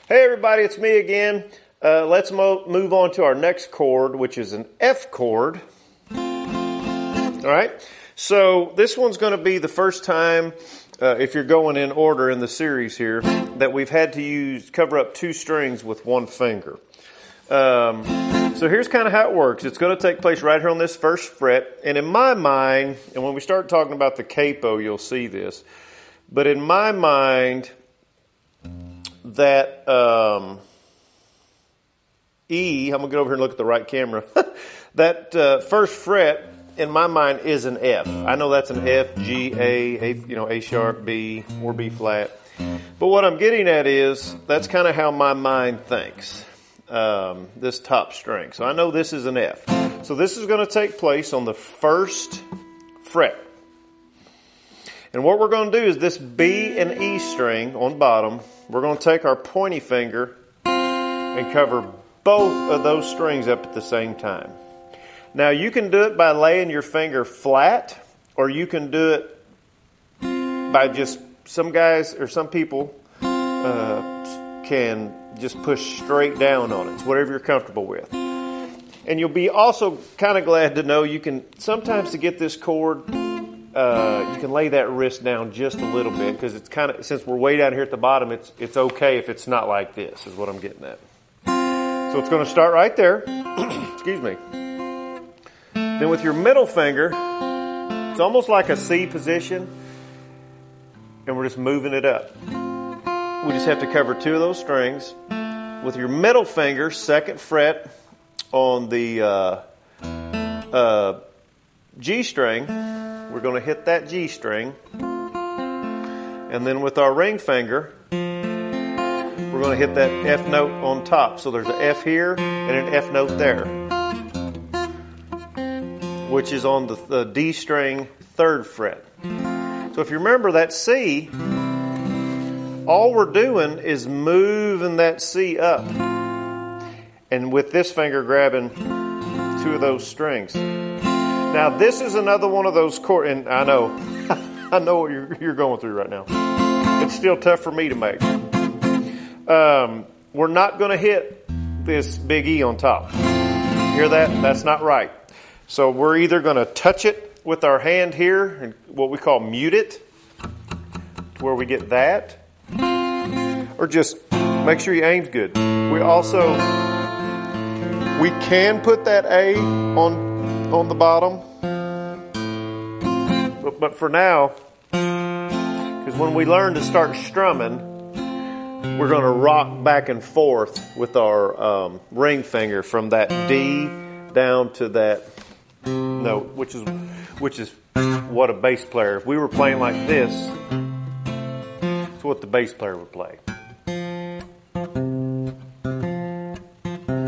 Hey everybody, it's me again. Let's move on to our next chord, which is an F chord. All right, so this one's going to be the first time, if you're going in order in the series here, that we've had to cover up two strings with one finger. So here's kind of how it works. It's going to take place right here on this first fret. And in my mind, and when we start talking about the capo, you'll see this. But in my mind, that E, I'm going to get over here and look at the right camera. That first fret, in my mind, is an F. I know that's an F, G, A, A sharp, B, or B flat. But what I'm getting at is, that's kind of how my mind thinks. This top string. So I know this is an F. So this is going to take place on the first fret. And what we're going to do is this B and E string on bottom, we're going to take our pointy finger and cover both of those strings up at the same time. Now you can do it by laying your finger flat, or you can do it by just, some guys or some people can just push straight down on it. It's whatever you're comfortable with. And you'll be also kind of glad to know you can, sometimes to get this chord, you can lay that wrist down just a little bit, because it's kind of, since we're way down here at the bottom, it's okay if it's not like this, is what I'm getting at. So it's going to start right there. Excuse me. Then with your middle finger, it's almost like a C position, and we're just moving it up. We just have to cover two of those strings. With your middle finger, second fret on the G string, we're going to hit that G string. And then with our ring finger, we're going to hit that F note on top. So there's an F here and an F note there, which is on the D string, third fret. So if you remember that C, all we're doing is moving that C up. And with this finger grabbing two of those strings. Now this is another one of those chords, and I know, I know what you're going through right now. It's still tough for me to make. We're not going to hit this big E on top. Hear that? That's not right. So we're either going to touch it with our hand here, and what we call mute it, to where we get that. Or just make sure your aim's good. We can put that A on the bottom. But for now, because when we learn to start strumming, we're going to rock back and forth with our ring finger from that D down to that note, which is what a bass player, if we were playing like this, it's what the bass player would play.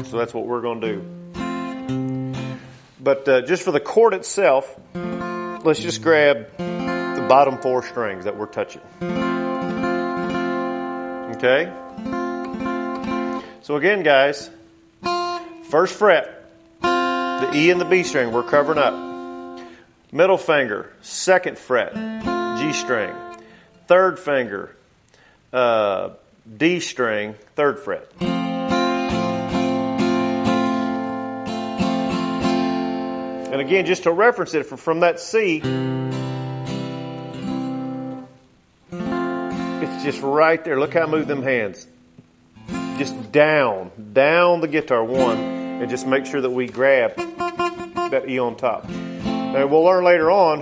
So that's what we're going to do. But just for the chord itself, let's just grab the bottom four strings that we're touching. Okay? So again, guys, first fret, the E and the B string, we're covering up. Middle finger, second fret, G string. Third finger, D string, third fret. And again, just to reference it, from that C, it's just right there. Look how I move them hands. Just down the guitar, one, and just make sure that we grab that E on top. Now we'll learn later on,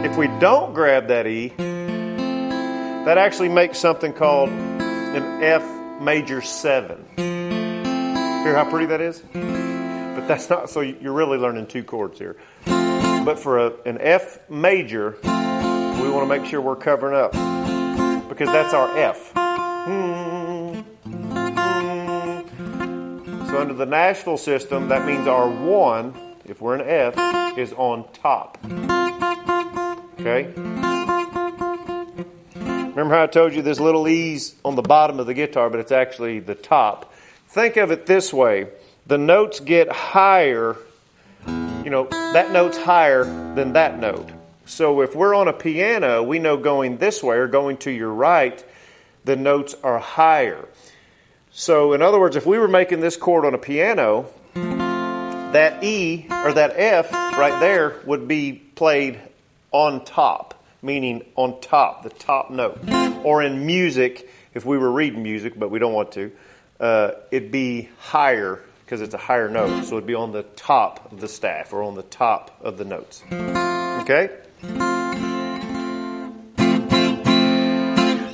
if we don't grab that E, that actually makes something called an F major 7. Hear how pretty that is? But that's not, so you're really learning two chords here. But for an F major, we want to make sure we're covering up, because that's our F. So under the Nashville system, that means our 1, if we're an F, is on top. Okay? Remember how I told you this little E's on the bottom of the guitar, but it's actually the top. Think of it this way. The notes get higher, that note's higher than that note. So if we're on a piano, we know going this way or going to your right, the notes are higher. So in other words, if we were making this chord on a piano, that E or that F right there would be played on top, meaning on top, the top note. Or in music, if we were reading music, but we don't want to, it'd be higher because it's a higher note. So it'd be on the top of the staff or on the top of the notes. Okay?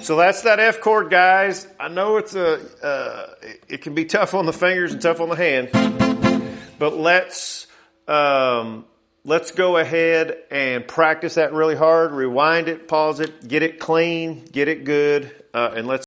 So that's that F chord, guys. I know it can be tough on the fingers and tough on the hand, but let's go ahead and practice that really hard. Rewind it, pause it, get it clean, get it good, and let's